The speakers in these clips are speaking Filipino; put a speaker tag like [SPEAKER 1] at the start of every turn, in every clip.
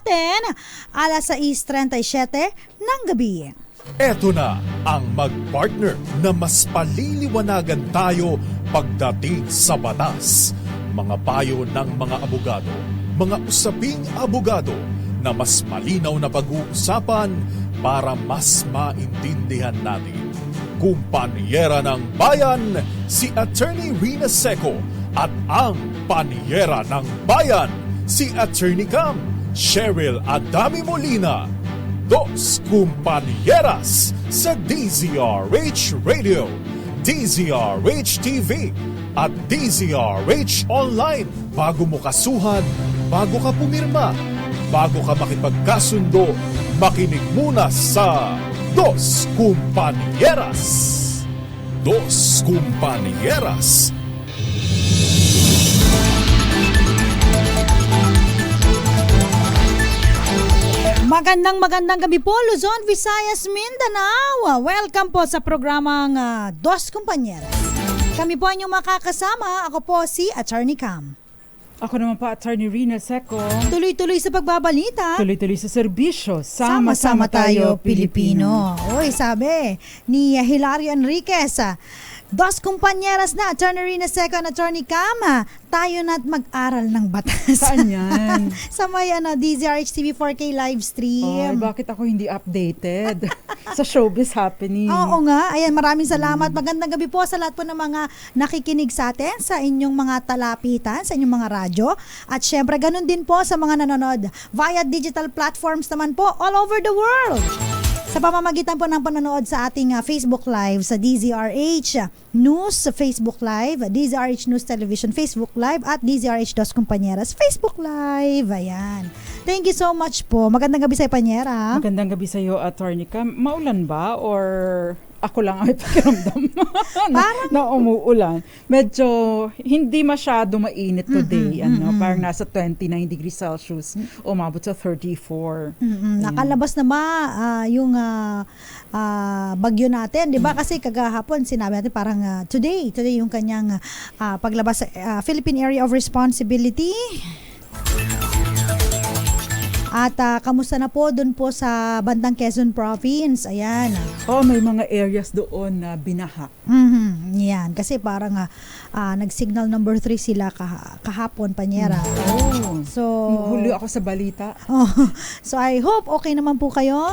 [SPEAKER 1] natin, alas 6:37 ng gabi.
[SPEAKER 2] Eto na ang mag-partner na mas paliliwanagan tayo pagdating sa batas. Mga payo ng mga abogado, mga usaping abogado na mas malinaw na pag-uusapan para mas maintindihan natin. Kumpanyera ng Bayan, si Attorney Rina Seco at ang Panyera ng Bayan, si Attorney Cam, Cheryl Adami Molina. Dos Kumpanieras sa DZRH Radio, DZRH TV at DZRH Online. Bago mo kasuhan, bago ka pumirma, bago ka makipagkasundo, makinig muna sa Dos Kumpanieras. Dos Kumpanieras.
[SPEAKER 1] Magandang gabi po, Luzon, Visayas, Mindanao. Welcome po sa programang Dos Kumpanieras. Kami po ang inyong makakasama. Ako po si Attorney Cam.
[SPEAKER 3] Ako naman po, Attorney Rina Seco.
[SPEAKER 1] Tuloy-tuloy sa pagbabalita.
[SPEAKER 3] Tuloy-tuloy sa serbisyo.
[SPEAKER 1] Sama-sama tayo, Pilipino. Uy, sabi ni Hilario Enriquez, Dos Kumpanieras na, Attorney Rina Seco and Attorney Cam. Tayo na't mag-aral ng batas.
[SPEAKER 3] Saan yan?
[SPEAKER 1] Sa may DZRH TV 4K live stream.
[SPEAKER 3] Ay, bakit ako hindi updated sa showbiz happening?
[SPEAKER 1] Oo nga. Ayan, maraming salamat. Magandang gabi po sa lahat po ng mga nakikinig sa atin, sa inyong mga talapitan, sa inyong mga radyo. At syempre, ganun din po sa mga nanonood via digital platforms naman po all over the world. Sa pamamagitan po ng panonood sa ating Facebook Live sa DZRH News Facebook Live, DZRH News Television Facebook Live at DZRH Dos Kumpanieras Facebook Live. Ayan. Thank you so much po. Magandang gabi sa Panyera.
[SPEAKER 3] Magandang gabi sa iyo, Attorney Cam. Maulan ba or ako lang ay pakiramdam na umuulan? Medyo hindi masyado mainit today. Parang nasa 29 degrees Celsius, umabot sa 34.
[SPEAKER 1] Nakalabas na ba yung bagyo natin? 'Di ba? Kasi kagahapon sinabi natin parang today yung kanyang paglabas sa Philippine Area of Responsibility. At kamusta na po doon po sa bandang Quezon Province? Ayan.
[SPEAKER 3] May mga areas doon na binaha.
[SPEAKER 1] Yan. Kasi parang nag-signal number 3 sila kahapon, Panyera. So,
[SPEAKER 3] huli ako sa balita.
[SPEAKER 1] So, I hope okay naman po kayo.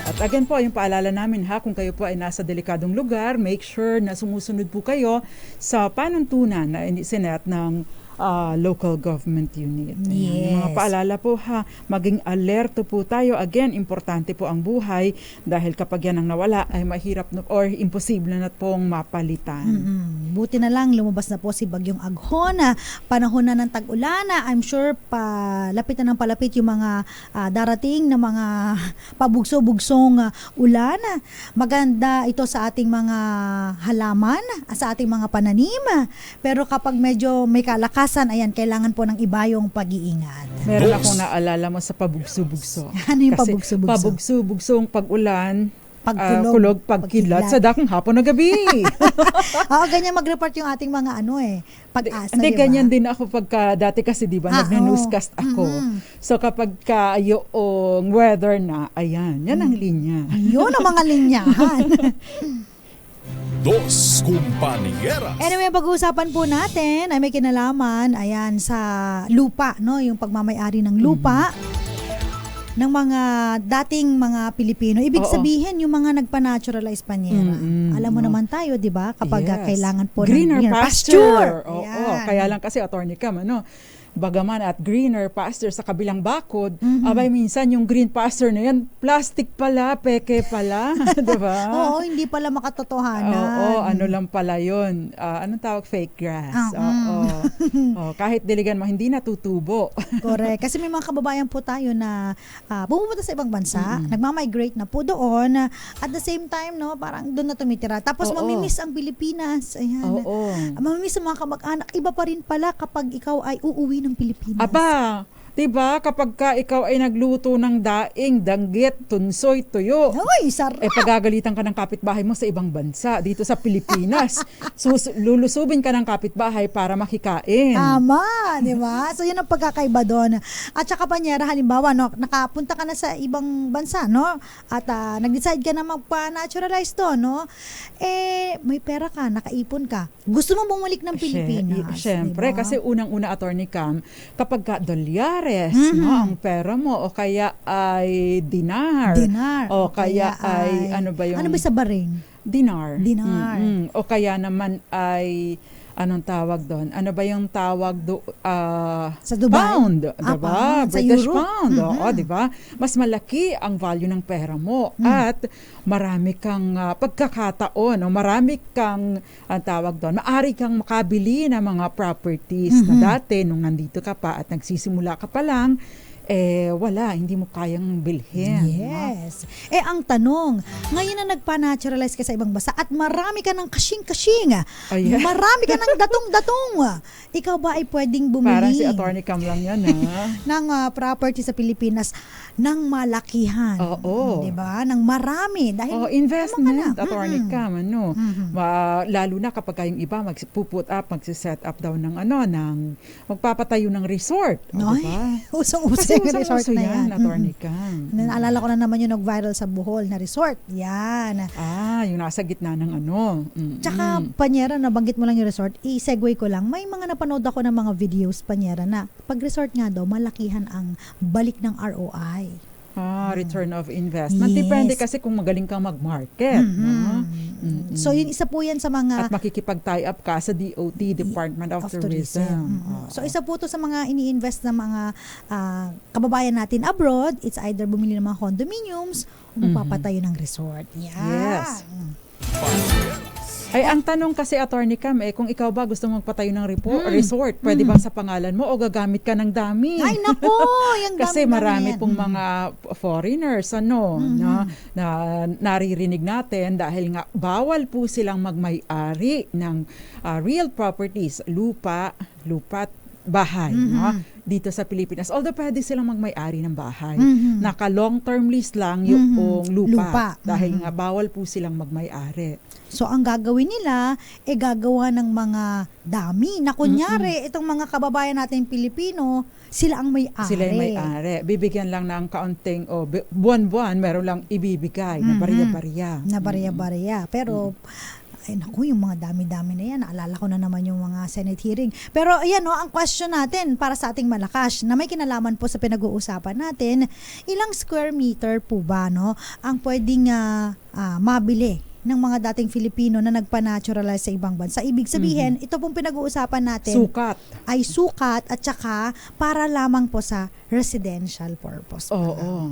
[SPEAKER 3] At again po, yung paalala namin kung kayo po ay nasa delikadong lugar, make sure na sumusunod po kayo sa panuntunan na inisinat ng local government unit.
[SPEAKER 1] Yes.
[SPEAKER 3] Mga paalala po maging alerto po tayo. Again, importante po ang buhay dahil kapag yan ang nawala ay mahirap or imposible na pong mapalitan.
[SPEAKER 1] Buti na lang lumabas na po si Bagyong Aghon. Panahon na ng tag-ulan. I'm sure palapit na ng palapit yung mga darating na mga pabugso-bugsong ulan. Maganda ito sa ating mga halaman, sa ating mga pananim. Pero kapag medyo may kalakasan, ayan, kailangan po ng iba yung pag-iingat.
[SPEAKER 3] Meron akong naalala mo sa pabugso-bugso.
[SPEAKER 1] Ano yung pabugso-bugso?
[SPEAKER 3] Pabugso-bugsong pag-ulan,
[SPEAKER 1] pagkulog,
[SPEAKER 3] pagkidlat sa dakong hapon na gabi.
[SPEAKER 1] Ganyan mag-report yung ating mga pag-asa,
[SPEAKER 3] Hindi,
[SPEAKER 1] diba?
[SPEAKER 3] ganyan din ako pagka, dati kasi diba, nag-newscast ako. So kapag yung weather na, ayan, yan ang linya.
[SPEAKER 1] Yun ang mga linyahan.
[SPEAKER 2] Dos Kumpanieras.
[SPEAKER 1] Anyway, pag-uusapan po natin ay may kinalaman, ayan, sa lupa, no? Yung pagmamay-ari ng lupa ng mga dating mga Pilipino. Ibig sabihin, yung mga nagpa-naturalize Panyera. Alam mo naman tayo, di ba? Kapag kailangan po
[SPEAKER 3] greener
[SPEAKER 1] ng
[SPEAKER 3] pasture. Kaya lang kasi, Attorney Cam, bagaman at greener pasture sa kabilang bakod, abay minsan yung green pasture na yan, plastic pala, peke pala, diba?
[SPEAKER 1] Oo, hindi pala makatotohanan.
[SPEAKER 3] Ano lang pala yun. Anong tawag? Fake grass. Kahit diligan mo, hindi natutubo.
[SPEAKER 1] Correct. Kasi may mga kababayan po tayo na pumunta sa ibang bansa, nagmamigrate na po doon, at the same time, no, parang doon na tumitira. Tapos mamimiss ang Pilipinas. Ayan. Mamimiss ang mga kamag-anak. Iba pa rin pala kapag ikaw ay uuwi ng Pilipinas.
[SPEAKER 3] Aba, Diba, kapag ka ikaw ay nagluto ng daing, danggit, tunsoy, tuyo,
[SPEAKER 1] Uy, sarap.
[SPEAKER 3] pagagalitan ka ng kapitbahay mo sa ibang bansa, dito sa Pilipinas. Lulusubin ka ng kapitbahay para makikain.
[SPEAKER 1] Tama, di ba? So, yun ang pagkakaiba doon. At saka, Panyera, halimbawa, no, nakapunta ka na sa ibang bansa, no? At nag-decide ka na magpa-naturalize doon, no? May pera ka, nakaipon ka. Gusto mo bumalik ng Pilipinas.
[SPEAKER 3] Siyempre,
[SPEAKER 1] diba?
[SPEAKER 3] kasi unang-una, Attorney Cam, kapag ka dolyares, no, ang pera mo, o kaya ay dinar. O kaya ay, ano ba yung...
[SPEAKER 1] Ano ba sa Bahrain?
[SPEAKER 3] Dinar.
[SPEAKER 1] Dinar.
[SPEAKER 3] O kaya naman ay, anong tawag doon? Ano ba yung tawag
[SPEAKER 1] Sa Dubai?
[SPEAKER 3] Pound, diba?
[SPEAKER 1] Pound. Sa
[SPEAKER 3] British
[SPEAKER 1] Euro?
[SPEAKER 3] pound. Oo, diba? Mas malaki ang value ng pera mo at marami kang pagkakataon o marami kang, ang tawag doon, maaari kang makabili ng mga properties na dati nung nandito ka pa at nagsisimula ka pa lang, wala, hindi mo kayang bilhin.
[SPEAKER 1] Yes. Ang tanong, ngayon na nagpa-naturalize ka sa ibang bansa at marami ka ng kasing-kasing, marami ka ng datong-datong, ikaw ba ay pwedeng bumili?
[SPEAKER 3] Parang si Attorney Cam lang yan,
[SPEAKER 1] ng property sa Pilipinas ng malakihan.
[SPEAKER 3] Oo.
[SPEAKER 1] Diba? Ng marami. Dahil
[SPEAKER 3] investment, Attorney Cam, ano. Lalo na kapag kayong iba magpuput up, magsiset up daw ng magpapatayo ng resort.
[SPEAKER 1] Diba? Usong-uso yung resort na yan.
[SPEAKER 3] Attorney Cam.
[SPEAKER 1] Naalala ko na naman yung nag-viral sa Bohol na resort. Yan.
[SPEAKER 3] Yung nasa gitna ng
[SPEAKER 1] Tsaka, Panyera, nabanggit mo lang yung resort, i-segue ko lang, may mga napanood ako ng mga videos, Panyera, na pag resort nga daw, malakihan ang balik ng ROI.
[SPEAKER 3] Return of investment.
[SPEAKER 1] Yes.
[SPEAKER 3] Depende kasi kung magaling kang mag-market. No?
[SPEAKER 1] So, yun, isa po yan sa mga...
[SPEAKER 3] At makikipag-tie up ka sa DOT, Department of Tourism.
[SPEAKER 1] So, isa po to sa mga ini-invest na mga kababayan natin abroad. It's either bumili ng mga condominiums o magpapatayo ng resort. Yeah.
[SPEAKER 3] Yes. Ang tanong kasi, Attorney Cam, kung ikaw ba gusto mong magpatayo ng resort, pwede ba sa pangalan mo o gagamit ka ng dami?
[SPEAKER 1] Ay, nako! Yung
[SPEAKER 3] kasi
[SPEAKER 1] dami-dami
[SPEAKER 3] marami
[SPEAKER 1] yan.
[SPEAKER 3] pong mga foreigners, na naririnig natin dahil nga bawal po silang magmay-ari ng real properties, lupa, bahay, no? Dito sa Pilipinas. Although pwede silang magmay-ari ng bahay. Naka long-term lease lang yung lupa. Dahil nga bawal po silang magmay-ari.
[SPEAKER 1] So, ang gagawin nila, gagawa ng mga dami. Na kunyari, itong mga kababayan natin Pilipino, sila ang may-ari.
[SPEAKER 3] Sila yung may-ari. Bibigyan lang ng kaunting, buwan-buwan, meron lang ibibigay na bariya-bariya.
[SPEAKER 1] Na bariya-bariya. Pero, ay naku, yung mga dami-dami na yan, naalala ko na naman yung mga Senate hearing. Pero ayan, no, ang question natin para sa ating Malakash, na may kinalaman po sa pinag-uusapan natin, ilang square meter po ba, no, ang pwedeng mabili ng mga dating Filipino na nagpa-naturalize sa ibang bansa. Ibig sabihin, ito pong pinag-uusapan natin ay sukat at saka para lamang po sa residential purpose.
[SPEAKER 3] Oo.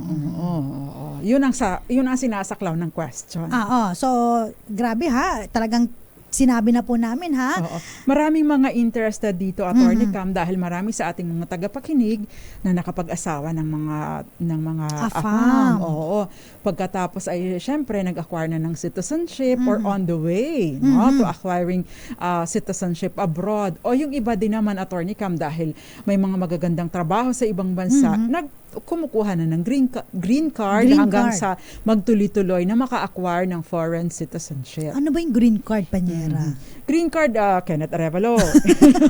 [SPEAKER 3] Yun ang sinasaklaw ng question.
[SPEAKER 1] So, grabe ha. Talagang sinabi na po namin ha.
[SPEAKER 3] Oo. Maraming mga interested dito, Attorney Cam, dahil marami sa ating mga tagapakinig na nakapag-asawa ng mga afam. Oo. Pagkatapos ay syempre nag-acquire na ng citizenship or on the way to acquiring citizenship abroad. O yung iba din naman, Attorney Cam, dahil may mga magagandang trabaho sa ibang bansa, kumukuha na ng green card hanggang sa magtuloy-tuloy na maka-acquire ng foreign citizenship.
[SPEAKER 1] Ano ba yung green card, Panyera?
[SPEAKER 3] Green card, Kenneth Arevalo.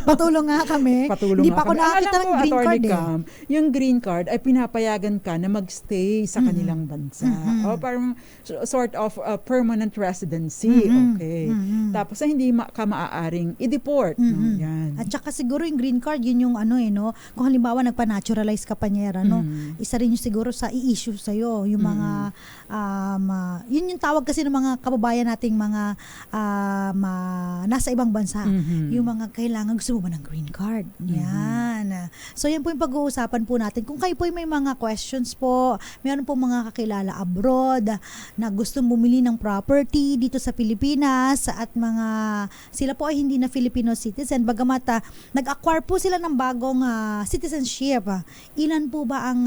[SPEAKER 1] Patulong nga kami. Hindi pa ako nakakita ng green card
[SPEAKER 3] Cam, yung green card ay pinapayagan ka na magstay sa kanilang bansa. O parang sort of permanent residency. Okay. Tapos hindi ka maaaring i-deport. Yan.
[SPEAKER 1] At saka siguro yung green card, yun yung kung halimbawa nagpa-naturalize ka, Panyera, no? Isa rin yung siguro sa i-issue sa'yo. Yung mga, yun yung tawag kasi ng mga kababayan nating mga nasa ibang bansa. Yung mga kailangan, gusto mo ba ng green card? Yan. So, yan po yung pag-uusapan po natin. Kung kayo po may mga questions po, meron po mga kakilala abroad na gustong bumili ng property dito sa Pilipinas at sila po ay hindi na Filipino citizen. Bagamat nag-acquire po sila ng bagong citizenship. Ilan po ba ang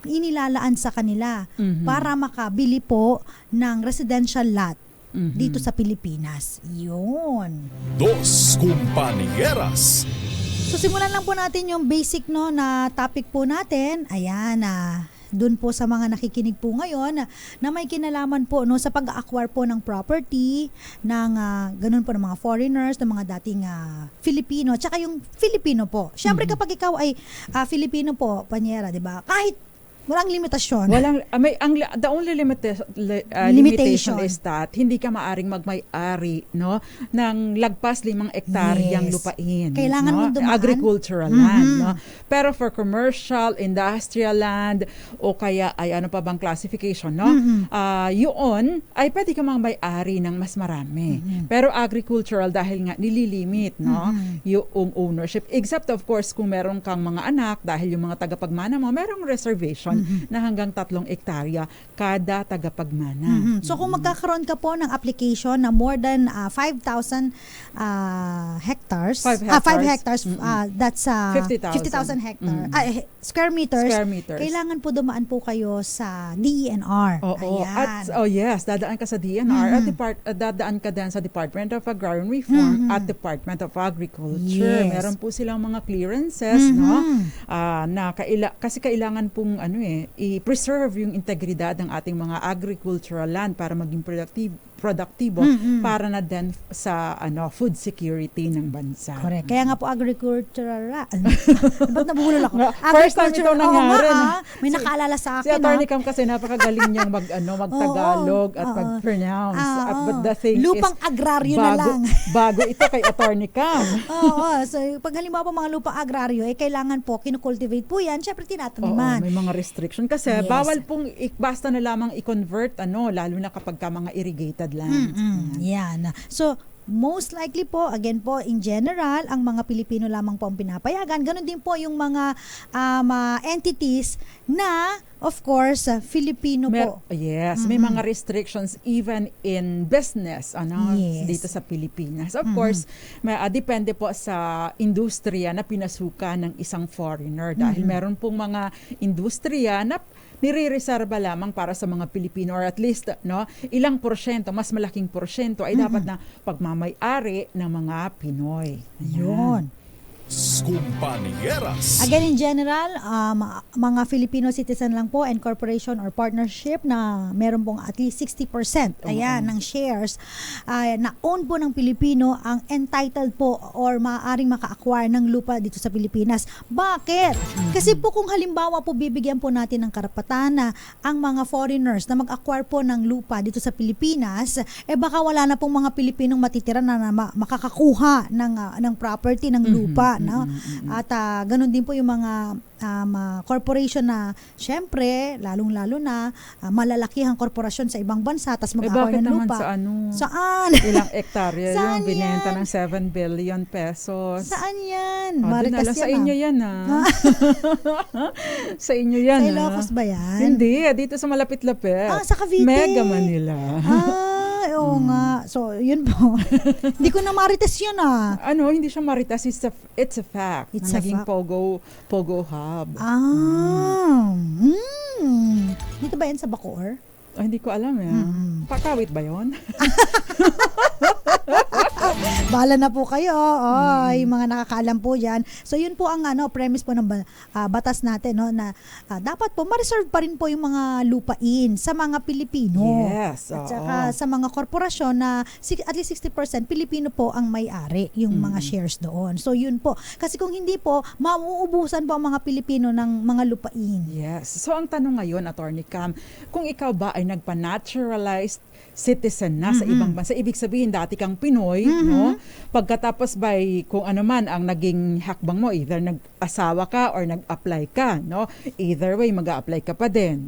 [SPEAKER 1] inilalaan sa kanila para makabili po ng residential lot dito sa Pilipinas? Yun.
[SPEAKER 2] Dos Compañeras.
[SPEAKER 1] So simulan lang po natin yung basic na topic po natin. Ayan doon po sa mga nakikinig po ngayon na may kinalaman po sa pag-acquire po ng property ng ganun po ng mga foreigners, ng mga dating Filipino, tsaka yung Filipino po. Syempre kapag ikaw ay Filipino po, Panyera, 'di ba? Kahit walang limitasyon.
[SPEAKER 3] The only limitation is that hindi ka maaring magmay-ari ng lagpas 5 hektaryang lupain.
[SPEAKER 1] Kailangan mo dumaan.
[SPEAKER 3] Agricultural land. Pero for commercial, industrial land, o kaya ay ano pa bang classification, yun ay pwede ka magmay-ari ng mas marami. Pero agricultural dahil nga nililimit yung ownership. Except of course kung meron kang mga anak, dahil yung mga tagapagmana mo, merong reservation na hanggang 3 hektarya kada tagapagmana.
[SPEAKER 1] So kung magkakaroon ka po ng application na more than 5,000 hectares, 5 hectares, that's 50,000 hectares, square meters, kailangan po dumaan po kayo sa DENR.
[SPEAKER 3] Yes, dadaan ka sa DENR at dadaan ka din sa Department of Agrarian Reform at Department of Agriculture.
[SPEAKER 1] Yes.
[SPEAKER 3] Meron po silang mga clearances, na kasi kailangan pong i-preserve yung integridad ng ating mga agricultural land para maging produktibo para na din sa food security ng bansa.
[SPEAKER 1] Correct. Kaya nga po agricultural. Ba't nabulol ako?
[SPEAKER 3] First time ito nangyari.
[SPEAKER 1] May nakaalala sa akin.
[SPEAKER 3] Si Attorney Cam kasi napakagaling niyang mag-Tagalog at mag-pronounce. But the thing
[SPEAKER 1] lupang
[SPEAKER 3] is,
[SPEAKER 1] agraryo na lang.
[SPEAKER 3] Bago ito kay Attorney Cam.
[SPEAKER 1] So pag halimbawa po mga lupang agraryo, kailangan po kinukultivate po yan. Syempre tinataniman.
[SPEAKER 3] May mga restriction kasi bawal pong basta na lamang i-convert lalo na kapag ka mga irrigated lands.
[SPEAKER 1] Yan. So most likely po, again po, in general, ang mga Pilipino lamang po ang pinapayagan. Ganon din po yung mga entities na, of course, Filipino po.
[SPEAKER 3] Yes, may mga restrictions even in business dito sa Pilipinas. Of course, depende po sa industriya na pinasukan ng isang foreigner dahil meron pong mga industriya na nire-reserva lamang para sa mga Pilipino or at least ilang porsyento, mas malaking porsyento ay dapat na pagmamay-ari ng mga Pinoy.
[SPEAKER 1] Yun.
[SPEAKER 2] Kumpanieras.
[SPEAKER 1] Again, in general, mga Filipino citizen lang po and corporation or partnership na meron pong at least 60% ng shares na own po ng Pilipino ang entitled po or maaaring maka-acquire ng lupa dito sa Pilipinas. Bakit? Kasi po kung halimbawa po bibigyan po natin ng karapatan na ang mga foreigners na mag-acquire po ng lupa dito sa Pilipinas, baka wala na pong mga Pilipinong matitira na makakakuha ng property, ng lupa. At ganun din po yung mga corporation na syempre, lalong-lalo na malalakihang korporasyon sa ibang bansa tas mag-acquire ng lupa.
[SPEAKER 3] Bakit naman
[SPEAKER 1] Saan?
[SPEAKER 3] Ilang hektarya yung binenta
[SPEAKER 1] yan?
[SPEAKER 3] ng 7 billion pesos.
[SPEAKER 1] Saan yan?
[SPEAKER 3] Maritas yan. Sa inyo yan Sa inyo yan
[SPEAKER 1] Sa Ilocos ba yan?
[SPEAKER 3] Hindi, dito sa malapit-lapit.
[SPEAKER 1] Sa Cavite.
[SPEAKER 3] Mega Manila.
[SPEAKER 1] Oo nga. So, yun po. Hindi ko na marites yun
[SPEAKER 3] Hindi siya maritas. It's a fact.
[SPEAKER 1] It's
[SPEAKER 3] na
[SPEAKER 1] a
[SPEAKER 3] naging
[SPEAKER 1] fact.
[SPEAKER 3] Pogo Hub.
[SPEAKER 1] Dito ba yan sa Bacoor?
[SPEAKER 3] Hindi ko alam Pakawit ba yun?
[SPEAKER 1] Bahala na po kayo. Yung mga nakakaalam po yan. So yun po ang premise po ng batas natin na dapat po ma-reserve pa rin po yung mga lupain sa mga Pilipino.
[SPEAKER 3] Yes.
[SPEAKER 1] At saka sa mga korporasyon na at least 60% Pilipino po ang may-ari yung mga shares doon. So yun po. Kasi kung hindi po, mauubusan po ang mga Pilipino ng mga lupain.
[SPEAKER 3] Yes. So ang tanong ngayon, Attorney Cam, kung ikaw ba ay nagpa-naturalized citizen na sa ibang bansa. Ibig sabihin, dati kang Pinoy, Pagkatapos kung ano man ang naging hakbang mo, either nag-asawa ka or nag-apply ka, Either way, mag-a-apply ka pa din,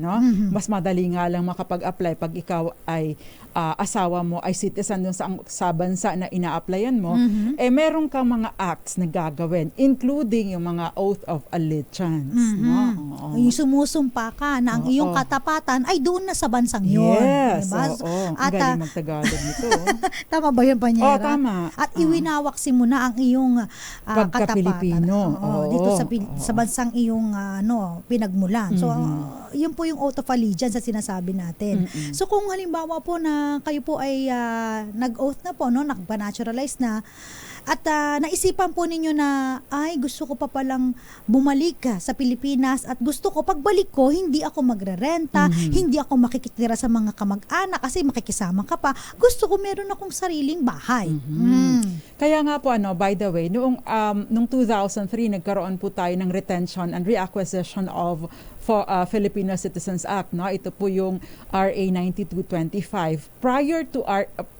[SPEAKER 3] Mas madali nga lang makapag-apply pag ikaw ay asawa mo ay citizen dun sa bansa na ina-applyan mo, meron kang mga acts na gagawin, including yung mga oath of allegiance.
[SPEAKER 1] Yung sumusumpa ka na ang iyong katapatan ay doon na sa bansang yun.
[SPEAKER 3] Yes.
[SPEAKER 1] Diba?
[SPEAKER 3] Ang galing magtagalog nito.
[SPEAKER 1] Tama ba yun, Panyera?
[SPEAKER 3] Tama.
[SPEAKER 1] At iwinawak mo na ang iyong
[SPEAKER 3] pagka-Pilipino.
[SPEAKER 1] Dito sa bansang iyong pinagmulan. So, yun po yung oath of allegiance sa sinasabi natin. So, kung halimbawa po na kayo po ay nag-oath na po, nagpa-naturalize na, At naisipan po ninyo na, ay, gusto ko pa palang bumalik sa Pilipinas at gusto ko, pagbalik ko, hindi ako magrerenta, hindi ako makikitira sa mga kamag-anak kasi makikisama ka pa. Gusto ko meron akong sariling bahay.
[SPEAKER 3] Kaya nga po, by the way, noong 2003, nagkaroon po tayo ng Retention and Reacquisition of Filipino Citizens Act. No? Ito po yung RA 9225.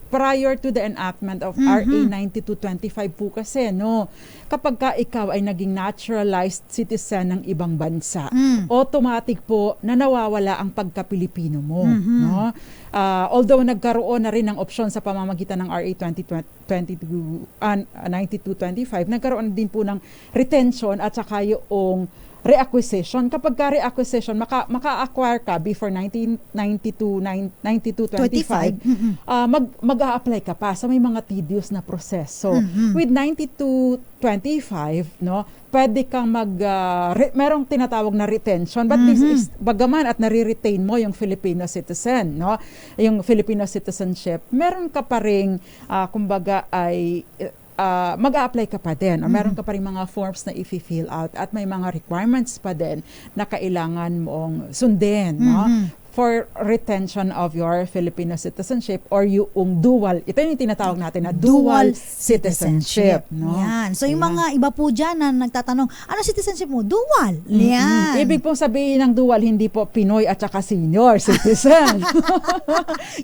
[SPEAKER 3] Prior to the enactment of RA 9225 po kasi, no, kapag ka ikaw ay naging naturalized citizen ng ibang bansa, automatic po na nawawala ang pagka-Pilipino mo. No? Although nagkaroon na rin ng opsyon sa pamamagitan ng RA 9225, nagkaroon din po ng retention at saka yung reacquisition. Kapag ka reacquisition, maka-acquire ka before 9225, mag-a-apply ka pa sa may mga tedious na proseso. With 9225, no, pwede kang merong tinatawag na retention, but this is bagaman at nare-retain mo yung Filipino citizen, no, yung Filipino citizenship, meron ka pa ring kumbaga ay mag-a-apply ka pa din o meron ka pa rin mga forms na i-fill out at may mga requirements pa din na kailangan mong sundin, no? For retention of your Filipino citizenship or yung dual, ito yung tinatawag natin na dual citizenship. No?
[SPEAKER 1] Yan. So yung mga iba po dyan na nagtatanong, ano citizenship mo? Dual. Yan.
[SPEAKER 3] Ibig pong sabihin ng dual, hindi po Pinoy at saka senior citizen.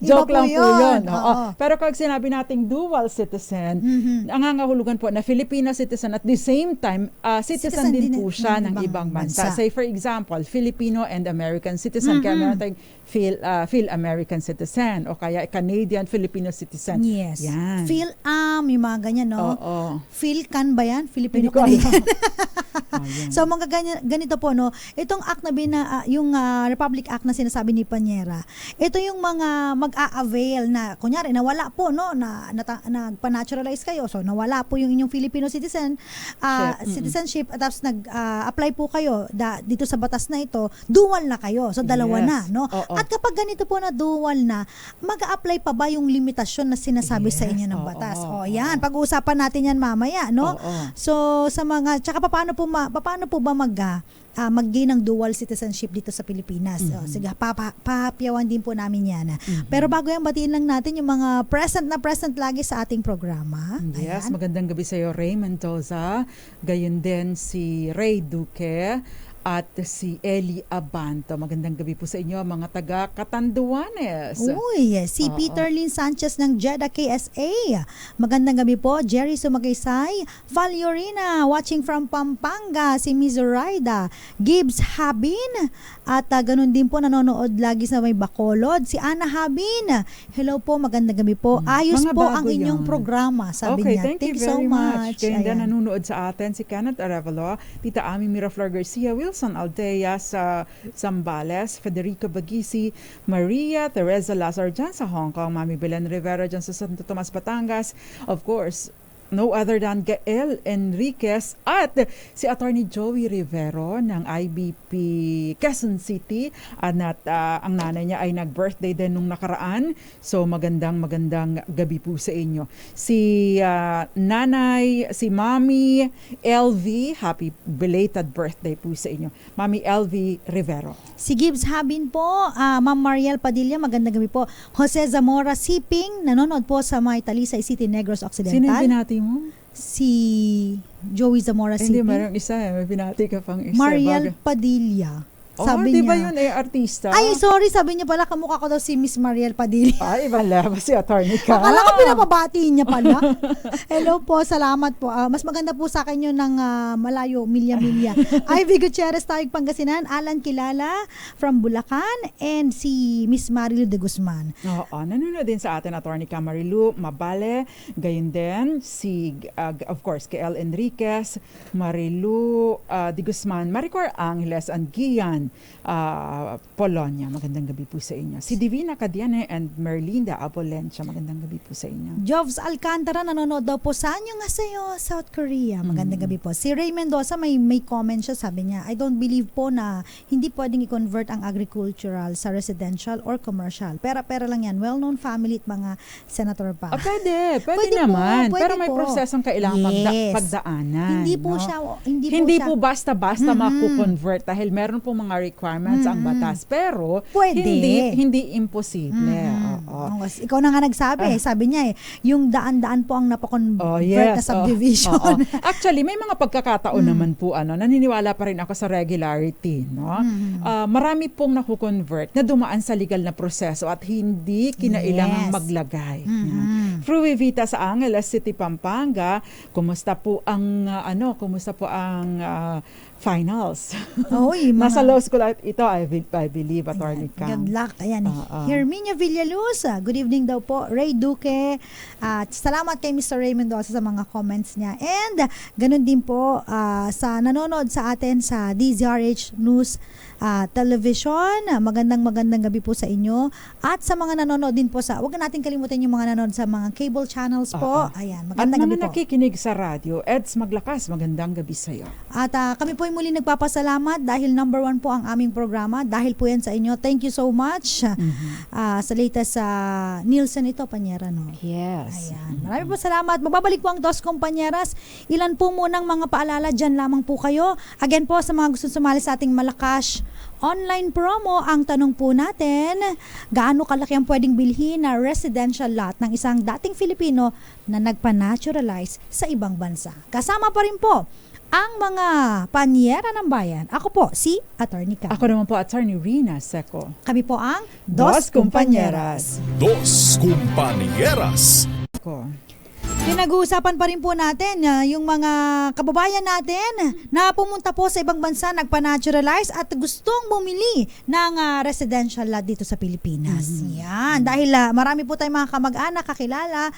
[SPEAKER 3] Joke lang po yun. Pero kung sinabi nating dual citizen, ang angahulugan po na Filipino citizen at the same time, citizen din po siya ng ibang bansa. Say for example, Filipino and American citizen. Kaya meron tayong Phil-American citizen o kaya Canadian-Filipino citizen.
[SPEAKER 1] Yes.
[SPEAKER 3] Yan.
[SPEAKER 1] Yung mga ganyan, no?
[SPEAKER 3] Oo.
[SPEAKER 1] Phil-Can ba yan? Filipino-Canadian. So, mga ganito po, no? Itong act na yung Republic Act na sinasabi ni Panyera, ito yung mga mag-a-avail na, kunyari, nawala po, no? Nagpa-naturalize kayo. So, nawala po yung inyong Filipino citizenship at tapos nag-apply po kayo dito sa batas na ito, dual na kayo. So, dalawa na, no? At kapag ganito po na dual na, mag-a-apply pa ba yung limitasyon na sinasabi sa inyo ng batas? Yan. Pag-uusapan natin yan mamaya, no? So, sa mga, tsaka paano po ba mag-gain ng dual citizenship dito sa Pilipinas? Sige, papapiyawan din po namin yan. Pero bago yan, batiin lang natin yung mga present lagi sa ating programa.
[SPEAKER 3] Yes, magandang gabi sa iyo, Ray Mendoza. Gayon din si Ray Duque at si Eli Abanto. Magandang gabi po sa inyo, mga taga Catanduanes.
[SPEAKER 1] Uy, si Peter Lynn Sanchez ng Jeddah KSA. Magandang gabi po, Jerry Sumagaysay, Valiorina, watching from Pampanga, si Miss Zoraida, Gibbs Habin, at ganun din po nanonood lagi sa may Bacolod, si Ana Habin. Hello po, magandang gabi po. Ayos
[SPEAKER 3] Mga
[SPEAKER 1] po
[SPEAKER 3] bago
[SPEAKER 1] ang inyong
[SPEAKER 3] yan.
[SPEAKER 1] programa, sabi niya.
[SPEAKER 3] Thank you so much. Kaya din nanonood sa atin si Kenneth Arevalo, Tita Ami Miraflor Garcia, Wilson Altea sa Zambales, Federico Bagisi, Maria Teresa Lazar dyan sa Hong Kong, Mami Belen Rivera dyan sa Santo Tomas, Batangas, of course, no other than Gael Enriquez at si Attorney Joey Rivero ng IBP Quezon City at ang nanay niya ay nag-birthday din nung nakaraan. So magandang gabi po sa inyo. Si nanay, si Mami LV, happy belated birthday po sa inyo. Mami LV Rivero.
[SPEAKER 1] Si Gibbs Habin po, Ma'am Mariel Padilla, magandang gabi po. Jose Zamora Siping, nanonood po sa may Talisay City, Negros Occidental.
[SPEAKER 3] Sino yung binati mo?
[SPEAKER 1] Si Joey Zamora Siping.
[SPEAKER 3] Hindi, mayroong isa may binati ka pang isa.
[SPEAKER 1] Di Padilla. Sabi
[SPEAKER 3] di
[SPEAKER 1] niya.
[SPEAKER 3] ba yun artista?
[SPEAKER 1] Ay, sorry, sabi niya pala, kamukha ko daw si Miss Mariel Padilla.
[SPEAKER 3] Ay, wala ba si attorney ka?
[SPEAKER 1] Akala ko pinapabati niya pala. Hello po, salamat po. Mas maganda po sa akin yun ng malayo, milya-milya. Ivy Gutierrez, Taig Pangasinan, Alan Kilala from Bulacan, and si Miss Marilu de Guzman.
[SPEAKER 3] Oo, nanonood din sa atin attorney ka Marilu Mabale, gayon din si of course Gael Enriquez, Marilu de Guzman, Maricor Angeles and Gian Bulacan, Polonia. Magandang gabi po sa inyo. Si Divina Cadiane and Merlinda Abolencia. Magandang gabi po sa inyo.
[SPEAKER 1] Jovs Alcantara, nanonood daw po sa inyo nga sa'yo, South Korea. Magandang gabi po. Si Ray Mendoza, may comment siya, sabi niya, I don't believe po na hindi pwedeng i-convert ang agricultural sa residential or commercial. Pera-pera lang yan. Well-known family at mga senator pa.
[SPEAKER 3] Pwede
[SPEAKER 1] Pwede
[SPEAKER 3] naman.
[SPEAKER 1] po,
[SPEAKER 3] pero
[SPEAKER 1] pwede
[SPEAKER 3] may
[SPEAKER 1] po.
[SPEAKER 3] prosesong kailangan
[SPEAKER 1] Yes.
[SPEAKER 3] pagdaanan.
[SPEAKER 1] Hindi po
[SPEAKER 3] no?
[SPEAKER 1] siya,
[SPEAKER 3] Hindi po basta-basta makukonvert dahil meron po mga requirements ang batas. Pero
[SPEAKER 1] Pwede.
[SPEAKER 3] hindi imposible. Oo.
[SPEAKER 1] Ikaw na nga nagsabi, sabi niya yung daan-daan po ang napakonvert na subdivision.
[SPEAKER 3] Oo. Actually, may mga pagkakataon naman po, naniniwala pa rin ako sa regularity. No? Marami pong nakukonvert na dumaan sa legal na proseso at hindi kinailangang
[SPEAKER 1] Yes.
[SPEAKER 3] maglagay. Fruy Vita sa Angeles City, Pampanga, kumusta po ang finals?
[SPEAKER 1] Oy,
[SPEAKER 3] Nasa law school ito, I believe, Attorney Cam.
[SPEAKER 1] Good luck. Ayan. Herminia Villaluz, good evening daw po. Ray Duque, at salamat kay Mr. Ray Mendoza sa mga comments niya. And ganun din po sa nanonood sa atin sa DZRH News Television. Magandang gabi po sa inyo. At sa mga nanonood din po wag natin kalimutan yung mga nanonood sa mga cable channels po. Ayan, magandang gabi
[SPEAKER 3] At mga
[SPEAKER 1] po.
[SPEAKER 3] nakikinig sa radyo, Eds Maglakas, magandang gabi sa iyo.
[SPEAKER 1] At kami po ay muli nagpapasalamat dahil number 1 po ang aming programa. Dahil po yan sa inyo. Thank you so much. Sa latest Nielsen ito, Panyera, no?
[SPEAKER 3] Yes.
[SPEAKER 1] Ayan. Maraming po salamat. Magbabalik po ang Dos Companyeras. Ilan po munang mga paalala dyan lamang po kayo. Again po, sa mga gusto sumali sa ating Malakas online promo, ang tanong po natin, gaano kalaki ang pwedeng bilhin na residential lot ng isang dating Filipino na nagpa-naturalize sa ibang bansa? Kasama pa rin po ang mga panyera ng bayan. Ako po, si Attorney Cam.
[SPEAKER 3] Ako naman po, Attorney Rina Seco.
[SPEAKER 1] Kami po ang Dos Companyeras.
[SPEAKER 2] Dos Compañeras.
[SPEAKER 3] Ako.
[SPEAKER 1] Pinag-uusapan pa rin po natin yung mga kababayan natin na pumunta po sa ibang bansa, nagpa-naturalize at gustong bumili ng residential lot dito sa Pilipinas. Yan. Dahil marami po tayong mga kamag-anak, kakilala,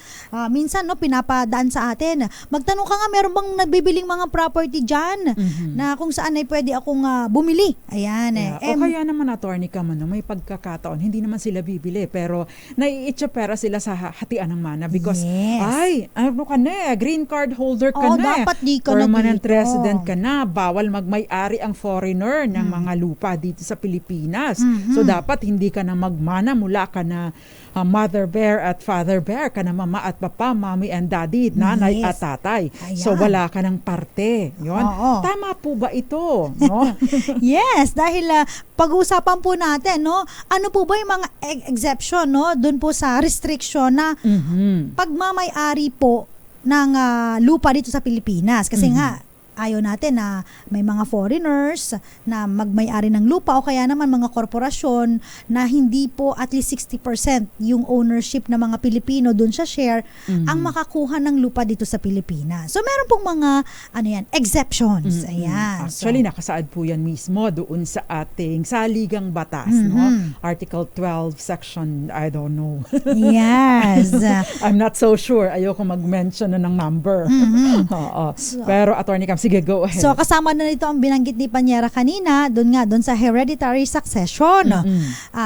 [SPEAKER 1] minsan pinapadaan sa atin. Magtanong ka nga, meron bang nabibiling mga property dyan na kung saan ay pwede akong bumili? Ayan.
[SPEAKER 3] O kaya naman, Attorney Cam, may pagkakataon, hindi naman sila bibili, pero naiitsapera sila sa hatian ng mana because,
[SPEAKER 1] Yes.
[SPEAKER 3] ano ka na green card holder ka
[SPEAKER 1] Oo,
[SPEAKER 3] na
[SPEAKER 1] dapat di ka na
[SPEAKER 3] permanent
[SPEAKER 1] dito.
[SPEAKER 3] resident ka na, bawal magmay-ari ang foreigner ng mga lupa dito sa Pilipinas. So dapat hindi ka na magmana, mula ka na mother bear at father bear ka na, mama at papa, mommy and daddy, nanay
[SPEAKER 1] Yes.
[SPEAKER 3] at tatay.
[SPEAKER 1] Ayan.
[SPEAKER 3] So wala ka ng parte. Yun.
[SPEAKER 1] Oo.
[SPEAKER 3] Tama po ba ito? No?
[SPEAKER 1] Yes, dahil pag-uusapan po natin, no, ano po ba yung mga exception, no, doon po sa restriction na pagmamay-ari po ng lupa dito sa Pilipinas. Kasi nga, ayaw natin na may mga foreigners na magmay-ari ng lupa o kaya naman mga korporasyon na hindi po at least 60% yung ownership ng mga Pilipino doon sa share ang makakuha ng lupa dito sa Pilipinas. So meron pong mga exceptions. Ayan.
[SPEAKER 3] Actually, nakasaad po yan mismo doon sa ating saligang batas, no? Article 12, section, I don't know.
[SPEAKER 1] Yes.
[SPEAKER 3] I'm not so sure. Ayoko mag-mention na ng number. Oo. Pero, Attorney Cam, sige, go ahead.
[SPEAKER 1] So kasama na nito ang binanggit ni Panyera kanina, doon sa hereditary succession.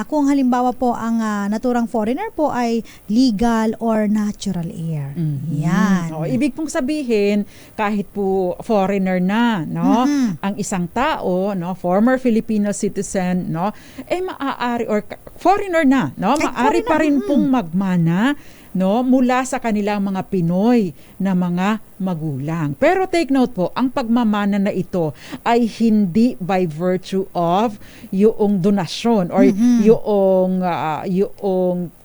[SPEAKER 1] Kung halimbawa po ang naturang foreigner po ay legal or natural heir. Yan.
[SPEAKER 3] Ibig pong sabihin, kahit po foreigner na, no, ang isang tao, no, former Filipino citizen, no, maaari, or foreigner na, no, maaari pa rin pong magmana, no, mula sa kanilang mga Pinoy na mga magulang. Pero take note po, ang pagmamana na ito ay hindi by virtue of yung donasyon or yung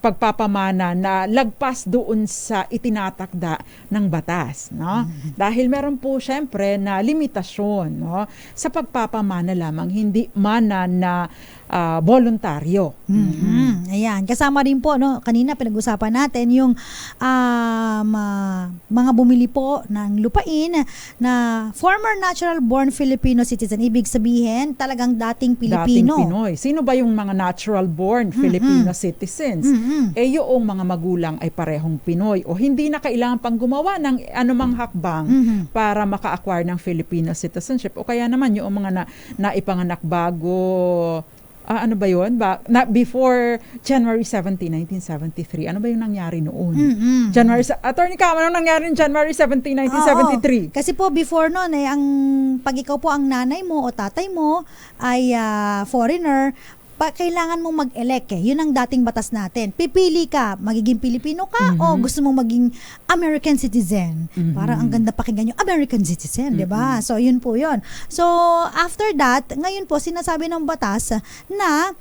[SPEAKER 3] pagpapamana na lagpas doon sa itinatakda ng batas, no? Dahil meron po syempre na limitasyon, no, sa pagpapamana lamang, hindi mana na voluntaryo.
[SPEAKER 1] Ayan, kasama rin po, no, kanina pinag-usapan natin yung mga bumili po ng lupain na former natural-born Filipino citizen. Ibig sabihin, talagang dating Pilipino.
[SPEAKER 3] Dating Pinoy. Sino ba yung mga natural-born Filipino citizens? Yung mga magulang ay parehong Pinoy o hindi na kailangan pang gumawa ng anumang hakbang para maka-acquire ng Filipino citizenship. O kaya naman yung mga naipanganak bago ano ba yun? Before January 17, 1973. Ano ba yung nangyari noon? Attorney Cam, ano nangyari noong January 17, 1973?
[SPEAKER 1] Kasi po before noon, pag ikaw po ang nanay mo o tatay mo ay foreigner, kailangan mong mag-elect Yun ang dating batas natin. Pipili ka, magiging Pilipino ka o gusto mong maging American citizen. Parang ang ganda pakinggan yung American citizen, di ba? So, yun po yun. So, after that, ngayon po, sinasabi ng batas na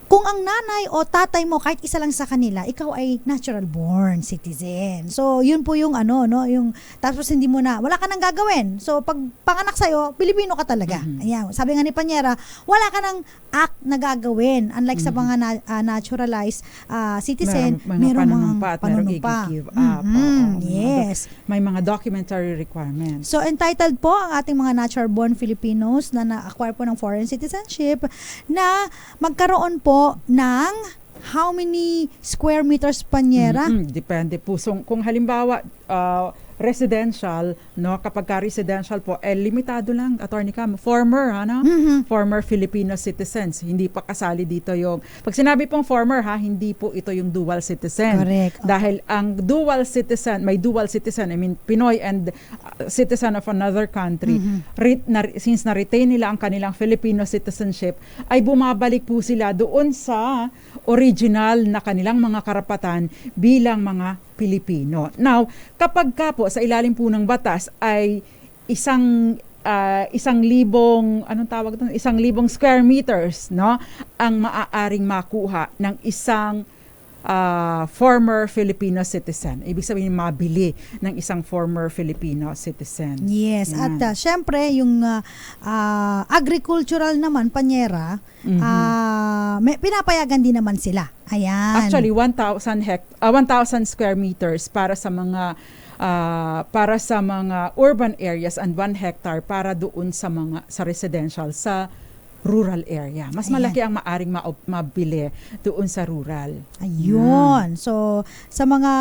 [SPEAKER 1] kung ang nanay o tatay mo, kahit isa lang sa kanila, ikaw ay natural-born citizen. So, yun po yung yung, tapos hindi mo na, wala ka nang gagawin. So, pag panganak sa'yo, Pilipino ka talaga. Ayan, sabi nga ni Panyera, wala ka nang act na gagawin. Unlike sa mga naturalized citizen, merong mga panunumpa.
[SPEAKER 3] Give up.
[SPEAKER 1] Yes.
[SPEAKER 3] May mga documentary requirements.
[SPEAKER 1] So, entitled po ang ating mga natural-born Filipinos na na-acquire po ng foreign citizenship na magkaroon po ng how many square meters, Panyera?
[SPEAKER 3] Depende po. So, kung halimbawa, residential, no, kapag ka residential po, limitado lang, Attorney Cam, former Filipino citizens. Hindi pa kasali dito yung, pag sinabi pong former hindi po ito yung dual citizen.
[SPEAKER 1] Correct.
[SPEAKER 3] Dahil ang dual citizen, may dual citizen, I mean, Pinoy and citizen of another country, since na-retain nila ang kanilang Filipino citizenship, ay bumabalik po sila doon sa original na kanilang mga karapatan bilang mga Pilipino. Now, kapag ka po sa ilalim po ng batas ay isang libong, anong tawag doon? 1,000 square meters, no? Ang maaaring makuha ng isang former Filipino citizen. Ibig sabihin, mabili ng isang former Filipino citizen.
[SPEAKER 1] Yes. At syempre, yung agricultural naman, Panyera, pinapayagan din naman sila. Ayan.
[SPEAKER 3] Actually, 1,000 square meters para sa mga urban areas and 1 hectare para doon sa residential sa rural area. Mas malaki ang maaring mabili doon sa rural.
[SPEAKER 1] Ayun. So, sa mga